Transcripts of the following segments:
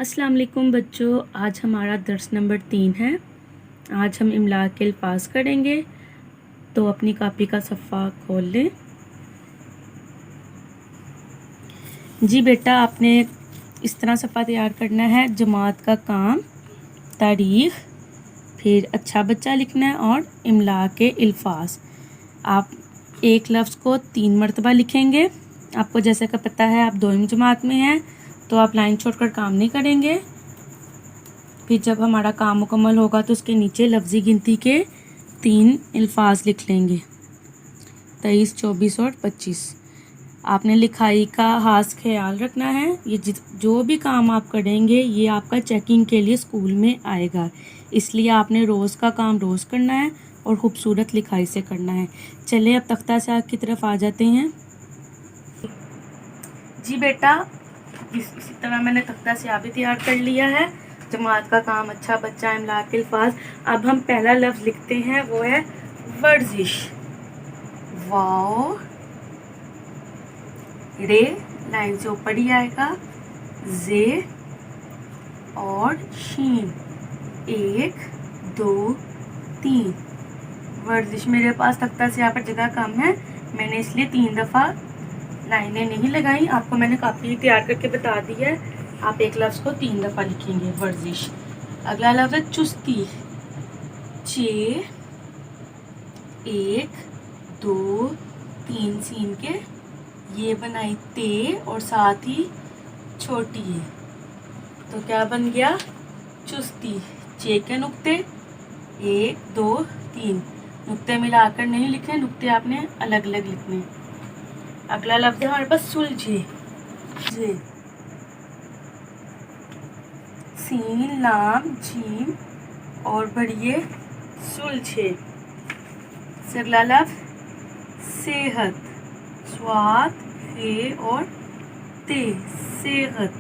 अस्सलाम वालेकुम बच्चों, आज हमारा दर्स नंबर 3 है। आज हम इमला के अल्फाज करेंगे, तो अपनी कॉपी का सफ़ा खोल लें। जी बेटा, आपने इस तरह सफ़ा तैयार करना है। जमात का काम, तारीख़, फिर अच्छा बच्चा लिखना है और इमला के अल्फाज। आप एक लफ्ज़ को 3 मरतबा लिखेंगे। आपको जैसे कि पता है आप 2वीं जमात में हैं, तो आप लाइन छोड़कर काम नहीं करेंगे। फिर जब हमारा काम मुकम्मल होगा तो उसके नीचे लफ्ज़ी गिनती के 3 अल्फाज लिख लेंगे, 23, 24 और 25। आपने लिखाई का खास ख्याल रखना है। ये जो भी काम आप करेंगे ये आपका चेकिंग के लिए स्कूल में आएगा, इसलिए आपने रोज़ का काम रोज़ करना है और ख़ूबसूरत लिखाई से करना है। चलिए अब तख्ता साहब की तरफ आ जाते हैं। जी बेटा, इसी तरह मैंने तख्ता स्याह भी तैयार कर लिया है। जमात का काम, अच्छा बच्चा, इमला के अल्फाज। अब हम पहला लफ्ज़ लिखते हैं, वो है वर्जिश। वाओ रे लाइन से ऊपर ही आएगा, जे और शीन, 1 2 3। वर्जिश मेरे पास तख्ता स्याह पर जगह कम है, मैंने इसलिए 3 दफ़ा लाइनें नहीं लगाई। आपको मैंने काफ़ी तैयार करके बता दी है। आप एक लफ्ज़ को 3 दफ़ा लिखेंगे, वर्जिश। अगला लफ्ज़ है चुस्ती। 6 1 2 3 सीन के ये बनाई ते और साथ ही छोटी है, तो क्या बन गया? चुस्ती। 6 के नुक्ते, 1 2 3 नुक्ते मिलाकर नहीं लिखने, नुक्ते आपने अलग अलग लिखने। अगला लफ्ज़ है हमारे पास सुलझे। सीन लाम जीम और बढ़िए सुलझे। अगला लफ्ज़ सेहत, स्वाद हे और ते, सेहत।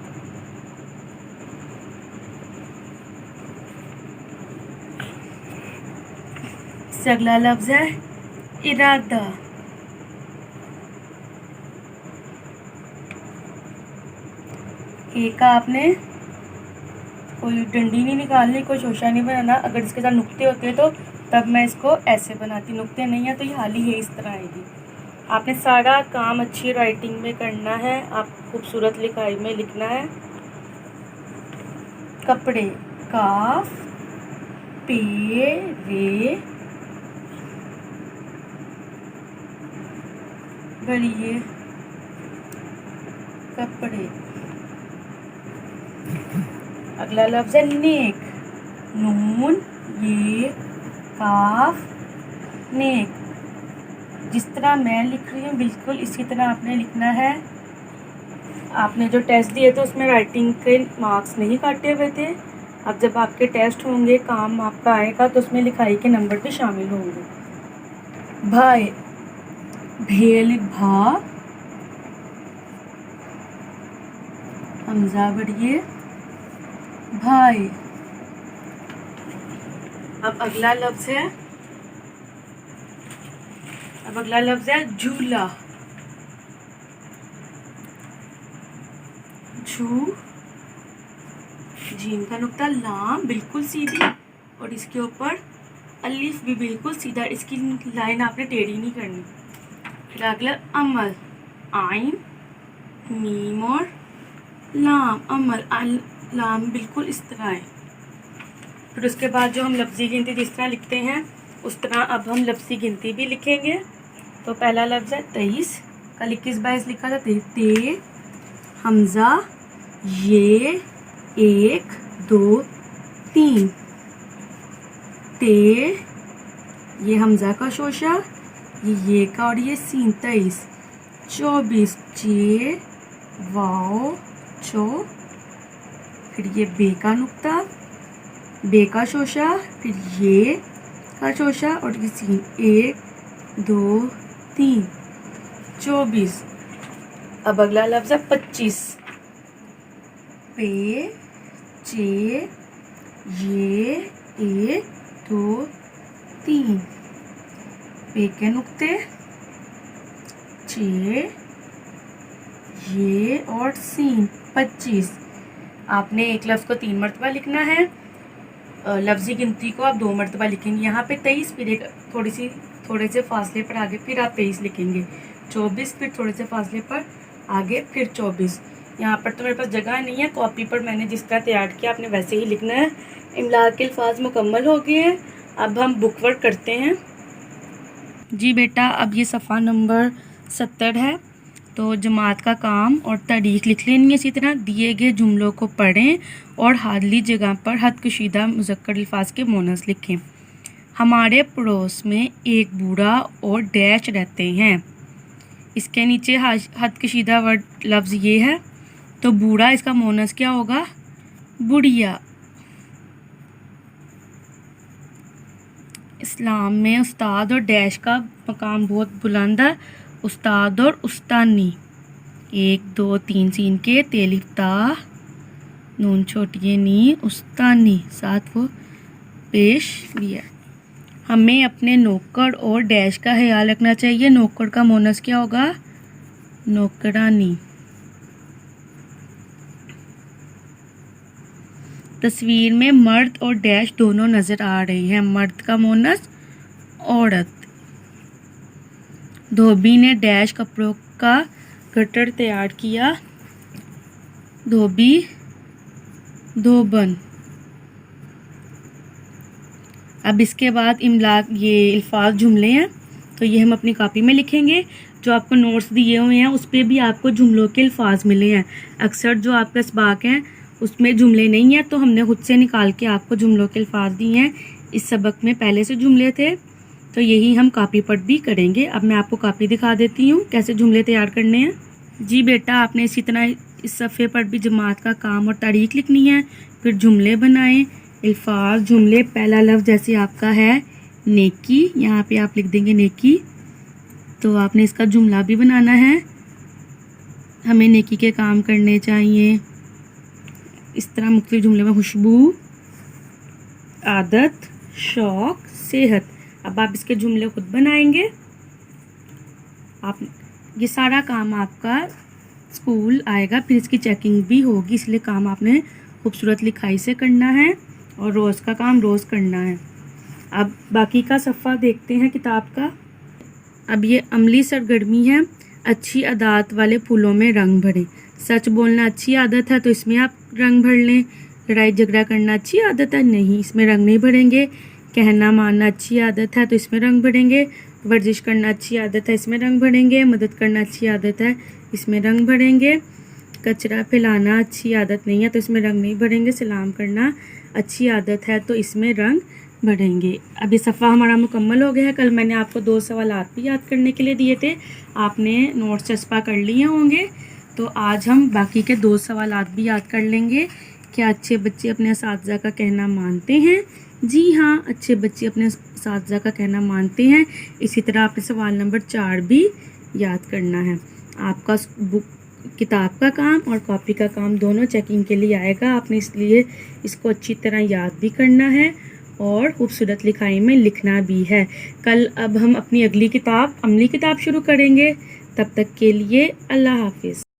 अगला लफ्ज़ है इरादा। एक का आपने कोई डंडी नहीं निकालनी, कोई शोशा नहीं बनाना। अगर इसके साथ नुक्ते होते हैं तो तब मैं इसको ऐसे बनाती, नुक्ते नहीं है तो ये हाली है, इस तरह आएगी। आपने सारा काम अच्छी राइटिंग में करना है, आप खूबसूरत लिखाई में लिखना है। कपड़े, काफ पे रे बढ़िए कपड़े। अगला लफ्ज़ है नेक। नून ये काफ नेक। जिस तरह मैं लिख रही हूँ बिल्कुल इसी तरह आपने लिखना है। आपने जो टेस्ट दिए थे उसमें राइटिंग के मार्क्स नहीं काटे हुए थे। अब जब आपके टेस्ट होंगे, काम आपका आएगा, तो उसमें लिखाई के नंबर भी शामिल होंगे। भाई, भेल भा, हमजा बढ़िए भाई। अब अगला लफ्ज़ है झूला। झू, जीम का नुक्ता, लाम बिल्कुल सीधी और इसके ऊपर अलिफ भी बिल्कुल सीधा, इसकी लाइन आपने टेढ़ी नहीं करनी। फिर अगला अमल, आइन मीम और लाम, अमल लाम बिल्कुल इस तरह है। फिर उसके बाद जो हम लफ्ज़ी गिनती जिस तरह लिखते हैं उस तरह अब हम लफ्ज़ी गिनती भी लिखेंगे। तो पहला लफ्ज़ है 23, कल 21-22 लिखा था, ते हमज़ा ये 1 2 3, ते ये हमज़ा का शोशा, ये का और ये सीन, 23। 24 जे वाओ चो, फिर ये बे का नुक्ता, बे का शोशा, फिर ये का शोशा और ये सीन, 1 2 3। 24। अब अगला लफ्ज़ है 25, पे चे ये 1 2 3, पे के नुक्ते, चे ये और सीन, 25। आपने एक लफ्ज़ को 3 मरतबा लिखना है, लफ्ज़ी गिनती को आप 2 मरतबा लिखेंगे। यहाँ पे 23, फिर एक थोड़े से फासले पर आगे फिर आप 23 लिखेंगे, 24, फिर थोड़े से फासले पर आगे फिर 24। यहाँ पर तो मेरे पास जगह नहीं है, कॉपी पर मैंने जिस तरह तैयार किया आपने वैसे ही लिखना है। इमला के अल्फाज मुकम्मल हो गए हैं, अब हम बुक वर्क करते हैं। जी बेटा, अब ये सफ़ा नंबर 70 है, तो जमात का काम और तारीख लिख लेनी है। इसी तरह दिए गए जुमलों को पढ़ें और हादली जगह पर हद कशीदा मुज़क्कर अल्फाज के मोनस लिखें। हमारे पड़ोस में एक बूढ़ा और डैश रहते हैं। इसके नीचे हद कशीदा वर्ड लफ्ज़ ये है, तो बूढ़ा इसका मोनस क्या होगा? बुढ़िया। इस्लाम में उस्ताद और डैश का मकाम बहुत बुलंद है। उस्ताद और उस्तानी, 1 2 3 सीन के तेलिफ्ता नून छोटी नी उस्तानी, साथ वो पेश दिया। हमें अपने नौकर और डैश का ख्याल रखना चाहिए। नौकर का मोनस क्या होगा? नौकरानी। तस्वीर में मर्द और डैश दोनों नज़र आ रहे हैं। मर्द का मोनस औरत। धोबी ने डैश कपड़ों का गट्टर तैयार किया। धोबी धोबन। अब इसके बाद इमला ये अल्फाज जुमले हैं, तो ये हम अपनी कॉपी में लिखेंगे। जो आपको नोट्स दिए हुए हैं उस पर भी आपको जुमलों के अल्फाज मिले हैं। अक्सर जो आपका सबक है उसमें जुमले नहीं है, तो हमने खुद से निकाल के आपको जुमलों के अल्फाज दिए हैं। इस सबक में पहले से जुमले थे, तो यही हम कॉपी पर भी करेंगे। अब मैं आपको कॉपी दिखा देती हूँ कैसे जुमले तैयार करने हैं। जी बेटा, आपने इसी तरह इस सफ़े पर भी जमात का काम और तारीख लिखनी है, फिर जुमले बनाएं। अल्फाज जुमले, पहला लफ्ज़ जैसे आपका है नेकी, यहाँ पे आप लिख देंगे नेकी, तो आपने इसका जुमला भी बनाना है। हमें नेकी के काम करने चाहिए। इस तरह मुख्तलिफ जुमले में खुशबू, आदत, शौक़, सेहत। अब आप इसके जुमले खुद बनाएंगे। आप ये सारा काम आपका स्कूल आएगा, फिर इसकी चेकिंग भी होगी, इसलिए काम आपने खूबसूरत लिखाई से करना है और रोज़ का काम रोज़ करना है। अब बाकी का सफ़ा देखते हैं किताब का। अब ये अमली सरगर्मी है। अच्छी आदत वाले फूलों में रंग भरें। सच बोलना अच्छी आदत है, तो इसमें आप रंग भर लें। लड़ाई झगड़ा करना अच्छी आदत है, नहीं, इसमें रंग नहीं भरेंगे। कहना मानना अच्छी आदत है, तो इसमें रंग भरेंगे। वर्जिश करना अच्छी आदत है, इसमें रंग भरेंगे। मदद करना अच्छी आदत है, इसमें रंग भरेंगे। कचरा फैलाना अच्छी आदत नहीं है, तो इसमें रंग नहीं भरेंगे। सलाम करना अच्छी आदत है, तो इसमें रंग भरेंगे। अब ये सफ़ा हमारा मुकम्मल हो गया है। कल मैंने आपको 2 सवालात भी याद करने के लिए दिए थे, आपने नोट्स चस्पा कर लिए होंगे, तो आज हम बाकी के 2 सवालात भी याद कर लेंगे। क्या अच्छे बच्चे अपने असातिज़ा का कहना मानते हैं? जी हाँ, अच्छे बच्चे अपने असातिज़ा का कहना मानते हैं। इसी तरह आपने सवाल नंबर 4 भी याद करना है। आपका किताब का काम और कॉपी का काम दोनों चेकिंग के लिए आएगा। आपने इसलिए इसको अच्छी तरह याद भी करना है और खूबसूरत लिखाई में लिखना भी है। कल अब हम अपनी अगली किताब, अमली किताब शुरू करेंगे। तब तक के लिए अल्लाह हाफिज़।